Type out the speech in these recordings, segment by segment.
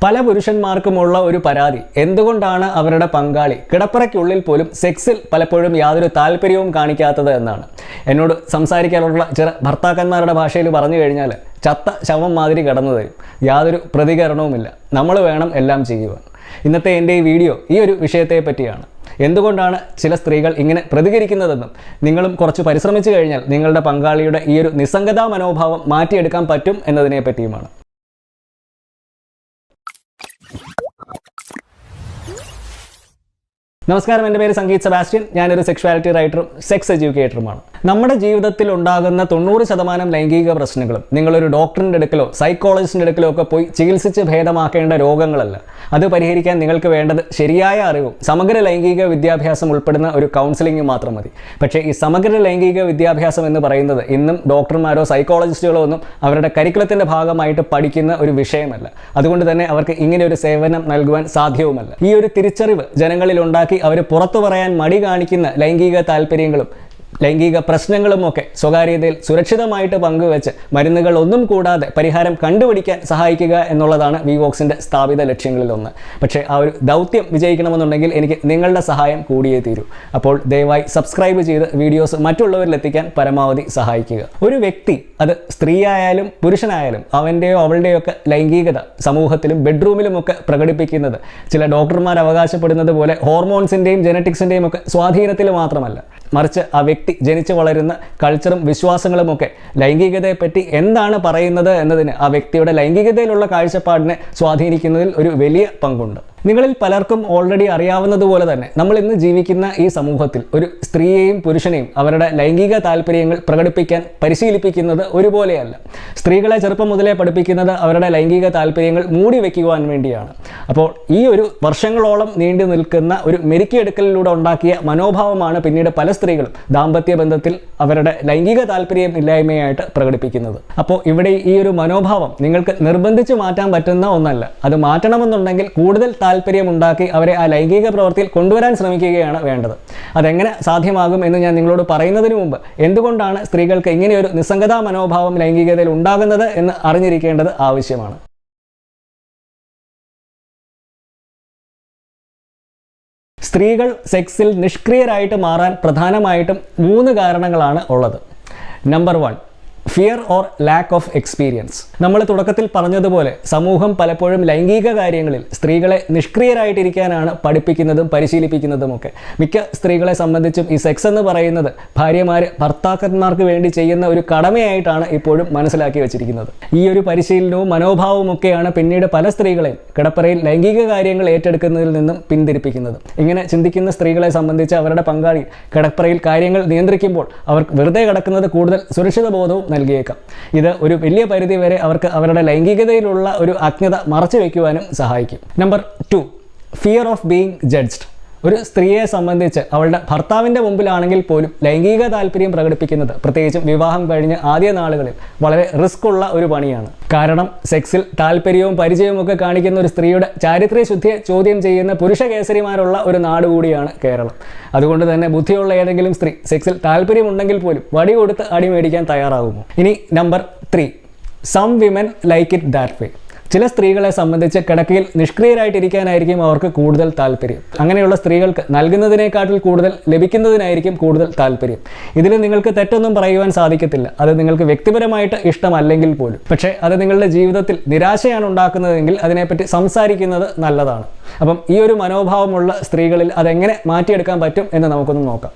പല പുരുഷന്മാർക്കുമുള്ള ഒരു പരാതി എന്തുകൊണ്ടാണ് അവരുടെ പങ്കാളി കിടപ്പറയ്ക്കുള്ളിൽ പോലും സെക്സിൽ പലപ്പോഴും യാതൊരു താല്പര്യവും കാണിക്കാത്തത് എന്നാണ്. എന്നോട് സംസാരിക്കാനുള്ള ചില ഭർത്താക്കന്മാരുടെ ഭാഷയിൽ പറഞ്ഞു കഴിഞ്ഞാൽ ചത്ത ശവം മാതിരി കടന്നു തരും, യാതൊരു പ്രതികരണവുമില്ല, നമ്മൾ വേണം എല്ലാം ചെയ്യുവാൻ. ഇന്നത്തെ എൻ്റെ ഈ വീഡിയോ ഈ ഒരു വിഷയത്തെ പറ്റിയാണ്. എന്തുകൊണ്ടാണ് ചില സ്ത്രീകൾ ഇങ്ങനെ പ്രതികരിക്കുന്നതെന്നും നിങ്ങളും കുറച്ച് പരിശ്രമിച്ചു കഴിഞ്ഞാൽ നിങ്ങളുടെ പങ്കാളിയുടെ ഈ ഒരു നിസ്സംഗതാ മനോഭാവം മാറ്റിയെടുക്കാൻ പറ്റും എന്നതിനെ പറ്റിയുമാണ്. നമസ്കാരം, എൻ്റെ പേര് സംഗീത് സെബാസ്റ്റ്യൻ. ഞാനൊരു സെക്ഷുവാലിറ്റി റൈറ്ററും സെക്സ് എഡ്യൂക്കേറ്ററുമാണ്. നമ്മുടെ ജീവിതത്തിൽ ഉണ്ടാകുന്ന 90% ലൈംഗിക പ്രശ്നങ്ങളും നിങ്ങളൊരു ഡോക്ടറിൻ്റെ അടുക്കലോ സൈക്കോളജിസ്റ്റിൻ്റെ അടുക്കലോ ഒക്കെ പോയി ചികിത്സിച്ച് ഭേദമാക്കേണ്ട രോഗങ്ങളല്ല. അത് പരിഹരിക്കാൻ നിങ്ങൾക്ക് വേണ്ടത് ശരിയായ അറിവും സമഗ്ര ലൈംഗിക വിദ്യാഭ്യാസം ഉൾപ്പെടുന്ന ഒരു കൗൺസിലിംഗ് മാത്രം മതി. പക്ഷേ ഈ സമഗ്ര ലൈംഗിക വിദ്യാഭ്യാസം എന്ന് പറയുന്നത് ഇന്നും ഡോക്ടർമാരോ സൈക്കോളജിസ്റ്റുകളോ ഒന്നും അവരുടെ കരിക്കുലത്തിൻ്റെ ഭാഗമായിട്ട് പഠിക്കുന്ന ഒരു വിഷയമല്ല. അതുകൊണ്ട് തന്നെ അവർക്ക് ഇങ്ങനെ ഒരു സേവനം നൽകുവാൻ സാധ്യവുമല്ല. ഈ ഒരു തിരിച്ചറിവ് ജനങ്ങളിൽ ഉണ്ടാക്കി അവർ പുറത്തു പറയാൻ മടി കാണിക്കുന്ന ലൈംഗിക താല്പര്യങ്ങളും ലൈംഗിക പ്രശ്നങ്ങളുമൊക്കെ സ്വകാര്യതയിൽ സുരക്ഷിതമായിട്ട് പങ്കുവെച്ച് മരുന്നുകൾ ഒന്നും കൂടാതെ പരിഹാരം കണ്ടുപിടിക്കാൻ സഹായിക്കുക എന്നുള്ളതാണ് വിവോക്സിൻ്റെ സ്ഥാപിത ലക്ഷ്യങ്ങളിലൊന്ന്. പക്ഷേ ആ ഒരു ദൗത്യം വിജയിക്കണമെന്നുണ്ടെങ്കിൽ എനിക്ക് നിങ്ങളുടെ സഹായം കൂടിയേ തീരൂ. അപ്പോൾ ദയവായി സബ്സ്ക്രൈബ് ചെയ്ത് വീഡിയോസ് മറ്റുള്ളവരിലെത്തിക്കാൻ പരമാവധി സഹായിക്കുക. ഒരു വ്യക്തി, അത് സ്ത്രീയായാലും പുരുഷനായാലും, അവൻ്റെയോ അവളുടെയോ ഒക്കെ ലൈംഗികത സമൂഹത്തിലും ബെഡ്റൂമിലുമൊക്കെ പ്രകടിപ്പിക്കുന്നത് ചില ഡോക്ടർമാർ അവകാശപ്പെടുന്നത് പോലെ ഹോർമോൺസിൻ്റെയും ജെനറ്റിക്സിൻ്റെയും ഒക്കെ സ്വാധീനത്തിൽ മാത്രമല്ല, മറിച്ച് ആ വ്യക്തി ജനിച്ചു വളരുന്ന കൾച്ചറും വിശ്വാസങ്ങളുമൊക്കെ ലൈംഗികതയെപ്പറ്റി എന്താണ് പറയുന്നത് എന്നതിന് ആ വ്യക്തിയുടെ ലൈംഗികതയിലുള്ള കാഴ്ചപ്പാടിനെ സ്വാധീനിക്കുന്നതിൽ ഒരു വലിയ പങ്കുണ്ട്. നിങ്ങളിൽ പലർക്കും ഓൾറെഡി അറിയാവുന്നതുപോലെ തന്നെ നമ്മൾ ഇന്ന് ജീവിക്കുന്ന ഈ സമൂഹത്തിൽ ഒരു സ്ത്രീയെയും പുരുഷനെയും അവരുടെ ലൈംഗിക താല്പര്യങ്ങൾ പ്രകടിപ്പിക്കാൻ പരിശീലിപ്പിക്കുന്നത് ഒരുപോലെയല്ല. സ്ത്രീകളെ ചെറുപ്പം മുതലേ പഠിപ്പിക്കുന്നത് അവരുടെ ലൈംഗിക താല്പര്യങ്ങൾ മൂടി വയ്ക്കുവാൻ വേണ്ടിയാണ്. അപ്പോൾ ഈ ഒരു വർഷങ്ങളോളം നീണ്ടു നിൽക്കുന്ന ഒരു മെരുക്കിയെടുക്കലിലൂടെ ഉണ്ടാക്കിയ മനോഭാവമാണ് പിന്നീട് പല സ്ത്രീകളും ദാമ്പത്യ ബന്ധത്തിൽ അവരുടെ ലൈംഗിക താല്പര്യം ഇല്ലായ്മയായിട്ട് പ്രകടിപ്പിക്കുന്നത്. അപ്പോൾ ഇവിടെ ഈ ഒരു മനോഭാവം നിങ്ങൾക്ക് നിർബന്ധിച്ച് മാറ്റാൻ പറ്റുന്ന ഒന്നല്ല. അത് മാറ്റണമെന്നുണ്ടെങ്കിൽ കൂടുതൽ താല്പര്യമുണ്ടാക്കി അവരെ ആ ലൈംഗിക പ്രവൃത്തിയിൽ കൊണ്ടുവരാൻ ശ്രമിക്കുകയാണ് വേണ്ടത്. അതെങ്ങനെ സാധ്യമാകും എന്ന് ഞാൻ നിങ്ങളോട് പറയുന്നതിന് മുമ്പ് എന്തുകൊണ്ടാണ് സ്ത്രീകൾക്ക് ഇങ്ങനെയൊരു നിസ്സംഗതാ മനോഭാവം ലൈംഗികതയിൽ ഉണ്ടാകുന്നത് എന്ന് അറിഞ്ഞിരിക്കേണ്ടത് ആവശ്യമാണ്. സ്ത്രീകൾ സെക്സിൽ നിഷ്ക്രിയരായിട്ട് മാറാൻ പ്രധാനമായിട്ടും 3 കാരണങ്ങളാണ് ഉള്ളത്. Number 1, fear or lack of experience. നമ്മൾ തുടക്കത്തിൽ പറഞ്ഞതുപോലെ സമൂഹം പലപ്പോഴും ലൈംഗിക കാര്യങ്ങളിൽ സ്ത്രീകളെ നിഷ്ക്രിയരായിട്ടിരിക്കാനാണ് പഠിപ്പിക്കുന്നതും പരിശീലിപ്പിക്കുന്നതുമൊക്കെ. മിക്ക സ്ത്രീകളെ സംബന്ധിച്ചും ഈ സെക്സ് എന്ന് പറയുന്നത് ഭാര്യമാർ ഭർത്താക്കന്മാർക്ക് വേണ്ടി ചെയ്യുന്ന ഒരു കടമയായിട്ടാണ് ഇപ്പോഴും മനസ്സിലാക്കി വെച്ചിരിക്കുന്നത്. ഈ ഒരു പരിശീലനവും മനോഭാവവും ഒക്കെയാണ് പിന്നീട് പല സ്ത്രീകളെയും കിടപ്പറയിൽ ലൈംഗിക കാര്യങ്ങൾ ഏറ്റെടുക്കുന്നതിൽ നിന്നും പിന്തിരിപ്പിക്കുന്നത്. ഇങ്ങനെ ചിന്തിക്കുന്ന സ്ത്രീകളെ സംബന്ധിച്ച് അവരുടെ പങ്കാളി കിടപ്പറയിൽ കാര്യങ്ങൾ നിയന്ത്രിക്കുമ്പോൾ അവർ വെറുതെ കിടക്കുന്നത് കൂടുതൽ സുരക്ഷിത ബോധവും നൽകിയേക്കാം. ഇത് ഒരു വലിയ പരിധി വരെ അവർക്ക് അവരുടെ ലൈംഗികതയിലുള്ള ഒരു അജ്ഞത മറച്ചു വയ്ക്കുവാനും സഹായിക്കും. Number 2, fear of being judged. ഒരു സ്ത്രീയെ സംബന്ധിച്ച് അവളുടെ ഭർത്താവിൻ്റെ മുമ്പിലാണെങ്കിൽ പോലും ലൈംഗിക താല്പര്യം പ്രകടിപ്പിക്കുന്നത്, പ്രത്യേകിച്ചും വിവാഹം കഴിഞ്ഞ് ആദ്യ നാളുകളിൽ, വളരെ റിസ്ക് ഉള്ള ഒരു പണിയാണ്. കാരണം സെക്സിൽ താല്പര്യവും പരിചയവും ഒക്കെ കാണിക്കുന്ന ഒരു സ്ത്രീയുടെ ചാരിത്ര്യ ശുദ്ധിയെ ചോദ്യം ചെയ്യുന്ന പുരുഷ കേസരിമാരുള്ള ഒരു നാട് കൂടിയാണ് കേരളം. അതുകൊണ്ട് തന്നെ ബുദ്ധിയുള്ള ഏതെങ്കിലും സ്ത്രീ സെക്സിൽ താല്പര്യമുണ്ടെങ്കിൽ പോലും വടി കൊടുത്ത് അടി മേടിക്കാൻ തയ്യാറാകുമോ? ഇനി number 3, some women like it that way. ചില സ്ത്രീകളെ സംബന്ധിച്ച് കിടക്കയിൽ നിഷ്ക്രിയരായിട്ടിരിക്കാനായിരിക്കും അവർക്ക് കൂടുതൽ താല്പര്യം. അങ്ങനെയുള്ള സ്ത്രീകൾക്ക് നൽകുന്നതിനേക്കാട്ടിൽ കൂടുതൽ ലഭിക്കുന്നതിനായിരിക്കും കൂടുതൽ താല്പര്യം. ഇതിൽ നിങ്ങൾക്ക് തെറ്റൊന്നും പറയുവാൻ സാധിക്കത്തില്ല, അത് നിങ്ങൾക്ക് വ്യക്തിപരമായിട്ട് ഇഷ്ടമല്ലെങ്കിൽ പോലും. പക്ഷേ അത് നിങ്ങളുടെ ജീവിതത്തിൽ നിരാശയാണ് ഉണ്ടാക്കുന്നതെങ്കിൽ അതിനെപ്പറ്റി സംസാരിക്കുന്നത് നല്ലതാണ്. അപ്പം ഈ ഒരു മനോഭാവമുള്ള സ്ത്രീകളിൽ അതെങ്ങനെ മാറ്റിയെടുക്കാൻ പറ്റും എന്ന് നമുക്കൊന്ന് നോക്കാം.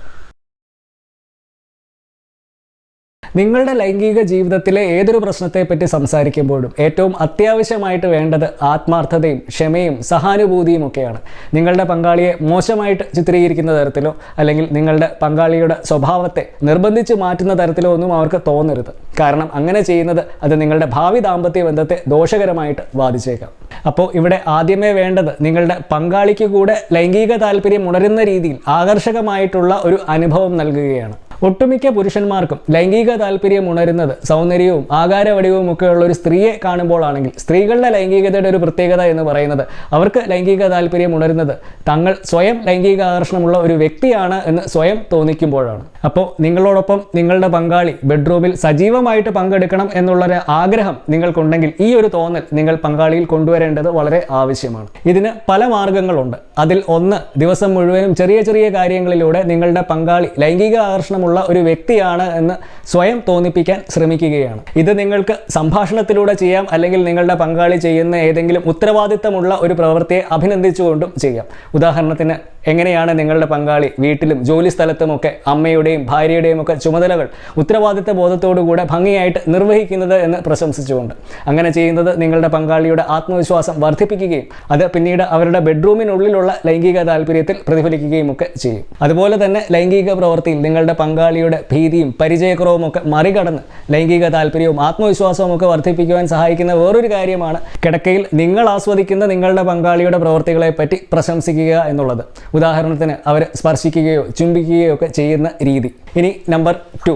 നിങ്ങളുടെ ലൈംഗിക ജീവിതത്തിലെ ഏതൊരു പ്രശ്നത്തെപ്പറ്റി സംസാരിക്കുമ്പോഴും ഏറ്റവും അത്യാവശ്യമായിട്ട് വേണ്ടത് ആത്മാർത്ഥതയും ക്ഷമയും സഹാനുഭൂതിയും ഒക്കെയാണ്. നിങ്ങളുടെ പങ്കാളിയെ മോശമായിട്ട് ചിത്രീകരിക്കുന്ന തരത്തിലോ അല്ലെങ്കിൽ നിങ്ങളുടെ പങ്കാളിയുടെ സ്വഭാവത്തെ നിർബന്ധിച്ച് മാറ്റുന്ന തരത്തിലോ ഒന്നും അവർക്ക് തോന്നരുത്. കാരണം അങ്ങനെ ചെയ്യുന്നത് അത് നിങ്ങളുടെ ഭാവി ദാമ്പത്യ ബന്ധത്തെ ദോഷകരമായിട്ട് ബാധിച്ചേക്കാം. അപ്പോൾ ഇവിടെ ആദ്യമേ വേണ്ടത് നിങ്ങളുടെ പങ്കാളിക്ക് കൂടെ ലൈംഗിക താല്പര്യം ഉണരുന്ന രീതിയിൽ ആകർഷകമായിട്ടുള്ള ഒരു അനുഭവം നൽകുകയാണ്. ഒട്ടുമിക്ക പുരുഷന്മാർക്കും ലൈംഗിക താല്പര്യം ഉണരുന്നത് സൗന്ദര്യവും ആകാരവടിവും ഒക്കെയുള്ള ഒരു സ്ത്രീയെ കാണുമ്പോഴാണെങ്കിൽ സ്ത്രീകളുടെ ലൈംഗികതയുടെ ഒരു പ്രത്യേകത എന്ന് പറയുന്നത് അവർക്ക് ലൈംഗിക താല്പര്യം ഉണരുന്നത് തങ്ങൾ സ്വയം ലൈംഗിക ആകർഷണമുള്ള ഒരു വ്യക്തിയാണ് എന്ന് സ്വയം തോന്നിക്കുമ്പോഴാണ്. അപ്പോൾ നിങ്ങളോടൊപ്പം നിങ്ങളുടെ പങ്കാളി ബെഡ്റൂമിൽ സജീവമായിട്ട് പങ്കെടുക്കണം എന്നുള്ളൊരു ആഗ്രഹം നിങ്ങൾക്കുണ്ടെങ്കിൽ ഈ ഒരു തോന്നൽ നിങ്ങൾ പങ്കാളിയിൽ കൊണ്ടുവരേണ്ടത് വളരെ ആവശ്യമാണ്. ഇതിന് പല മാർഗങ്ങളുണ്ട്. അതിൽ ഒന്ന്, ദിവസം മുഴുവനും ചെറിയ ചെറിയ കാര്യങ്ങളിലൂടെ നിങ്ങളുടെ പങ്കാളി ലൈംഗിക ആകർഷണമുള്ള ഒരു വ്യക്തിയാണ് എന്ന് സ്വയം തോന്നിപ്പിക്കാൻ ശ്രമിക്കുകയാണ്. ഇത് നിങ്ങൾക്ക് സംഭാഷണത്തിലൂടെ ചെയ്യാം, അല്ലെങ്കിൽ നിങ്ങളുടെ പങ്കാളി ചെയ്യുന്ന ഏതെങ്കിലും ഉത്തരവാദിത്തമുള്ള ഒരു പ്രവൃത്തിയെ അഭിനന്ദിച്ചുകൊണ്ടും ചെയ്യാം. ഉദാഹരണത്തിന്, എങ്ങനെയാണ് നിങ്ങളുടെ പങ്കാളി വീട്ടിലും ജോലി സ്ഥലത്തുമൊക്കെ അമ്മയുടെയും ഭാര്യയുടെയും ഒക്കെ ചുമതലകൾ ഉത്തരവാദിത്ത ബോധത്തോടുകൂടെ ഭംഗിയായിട്ട് നിർവഹിക്കുന്നത് എന്ന് പ്രശംസിച്ചുകൊണ്ട്. അങ്ങനെ ചെയ്യുന്നത് നിങ്ങളുടെ പങ്കാളിയുടെ ആത്മവിശ്വാസം വർദ്ധിപ്പിക്കുകയും അത് പിന്നീട് അവരുടെ ബെഡ്റൂമിനുള്ളിലുള്ള ലൈംഗിക താല്പര്യത്തിൽ പ്രതിഫലിക്കുകയും ഒക്കെ ചെയ്യും. അതുപോലെ തന്നെ ലൈംഗിക പ്രവൃത്തിയിൽ നിങ്ങളുടെ പങ്കാളിയുടെ ഭീതിയും പരിചയക്കുറവും ഒക്കെ മറികടന്ന് ലൈംഗിക താല്പര്യവും ആത്മവിശ്വാസവും ഒക്കെ വർദ്ധിപ്പിക്കുവാൻ സഹായിക്കുന്ന വേറൊരു കാര്യമാണ് കിടക്കയിൽ നിങ്ങൾ ആസ്വദിക്കുന്ന നിങ്ങളുടെ പങ്കാളിയുടെ പ്രവൃത്തികളെ പറ്റി പ്രശംസിക്കുക എന്നുള്ളത്. ഉദാഹരണത്തിന്, അവർ സ്പർശിക്കുകയോ ചുംബിക്കുകയോ ഒക്കെ ചെയ്യുന്ന രീതി. ഇനി നമ്പർ 2,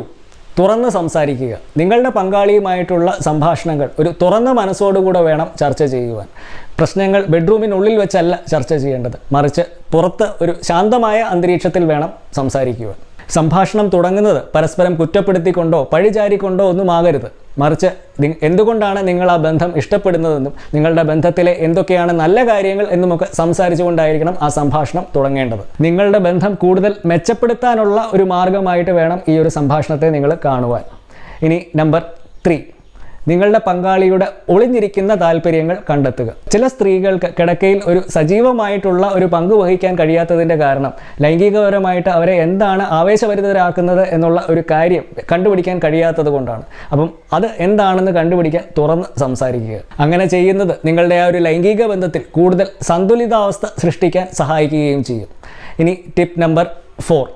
തുറന്ന് സംസാരിക്കുക. നിങ്ങളുടെ പങ്കാളിയുമായിട്ടുള്ള സംഭാഷണങ്ങൾ ഒരു തുറന്ന മനസ്സോടുകൂടെ വേണം ചർച്ച ചെയ്യുവാൻ. പ്രശ്നങ്ങൾ ബെഡ്റൂമിനുള്ളിൽ വെച്ചല്ല ചർച്ച ചെയ്യേണ്ടത്, മറിച്ച് പുറത്ത് ഒരു ശാന്തമായ അന്തരീക്ഷത്തിൽ വേണം സംസാരിക്കുവാൻ. സംഭാഷണം തുടങ്ങുന്നത് പരസ്പരം കുറ്റപ്പെടുത്തിക്കൊണ്ടോ പഴിചാരിക്കൊണ്ടോ ഒന്നും ആകരുത്, മറിച്ച് എന്തുകൊണ്ടാണ് നിങ്ങൾ ആ ബന്ധം ഇഷ്ടപ്പെടുന്നതെന്നും നിങ്ങളുടെ ബന്ധത്തിലെ എന്തൊക്കെയാണ് നല്ല കാര്യങ്ങൾ എന്നുമൊക്കെ സംസാരിച്ചുകൊണ്ടായിരിക്കണം ആ സംഭാഷണം തുടങ്ങേണ്ടത്. നിങ്ങളുടെ ബന്ധം കൂടുതൽ മെച്ചപ്പെടുത്താനുള്ള ഒരു മാർഗമായിട്ട് വേണം ഈ ഒരു സംഭാഷണത്തെ നിങ്ങൾ കാണുവാൻ. ഇനി നമ്പർ 3, നിങ്ങളുടെ പങ്കാളിയുടെ ഒളിഞ്ഞിരിക്കുന്ന താല്പര്യങ്ങൾ കണ്ടെത്തുക. ചില സ്ത്രീകൾക്ക് കിടക്കയിൽ ഒരു സജീവമായിട്ടുള്ള ഒരു പങ്ക് വഹിക്കാൻ കഴിയാത്തതിൻ്റെ കാരണം ലൈംഗികപരമായിട്ട് അവരെ എന്താണ് ആവേശഭരിതരാക്കുന്നത് എന്നുള്ള ഒരു കാര്യം കണ്ടുപിടിക്കാൻ കഴിയാത്തത് കൊണ്ടാണ്. അപ്പം അത് എന്താണെന്ന് കണ്ടുപിടിക്കാൻ തുറന്ന് സംസാരിക്കുക. അങ്ങനെ ചെയ്യുന്നത് നിങ്ങളുടെ ആ ഒരു ലൈംഗിക ബന്ധത്തിൽ കൂടുതൽ സന്തുലിതാവസ്ഥ സൃഷ്ടിക്കാൻ സഹായിക്കുകയും ചെയ്യും. ഇനി ടിപ്പ് നമ്പർ 4,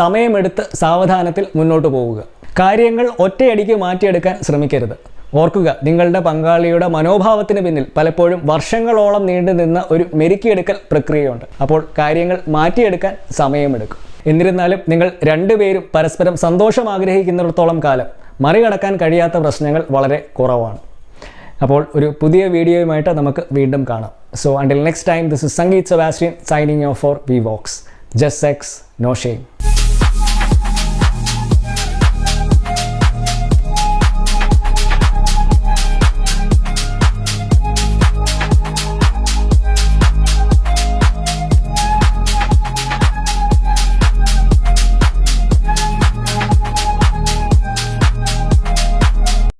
സമയമെടുത്ത് സാവധാനത്തിൽ മുന്നോട്ട് പോവുക. കാര്യങ്ങൾ ഒറ്റയടിക്ക് മാറ്റിയെടുക്കാൻ ശ്രമിക്കരുത്. ഓർക്കുക, നിങ്ങളുടെ പങ്കാളിയുടെ മനോഭാവത്തിന് പിന്നിൽ പലപ്പോഴും വർഷങ്ങളോളം നീണ്ടു നിന്ന ഒരു മെരുക്കിയെടുക്കൽ പ്രക്രിയയുണ്ട്. അപ്പോൾ കാര്യങ്ങൾ മാറ്റിയെടുക്കാൻ സമയമെടുക്കും. എന്നിരുന്നാലും നിങ്ങൾ രണ്ടുപേരും പരസ്പരം സന്തോഷം ആഗ്രഹിക്കുന്നിടത്തോളം കാലം മറികടക്കാൻ കഴിയാത്ത പ്രശ്നങ്ങൾ വളരെ കുറവാണ്. അപ്പോൾ ഒരു പുതിയ വീഡിയോയുമായിട്ട് നമുക്ക് വീണ്ടും കാണാം. So until next time, this is Sangeet Sebastian signing off for VVox. Just sex, no shame.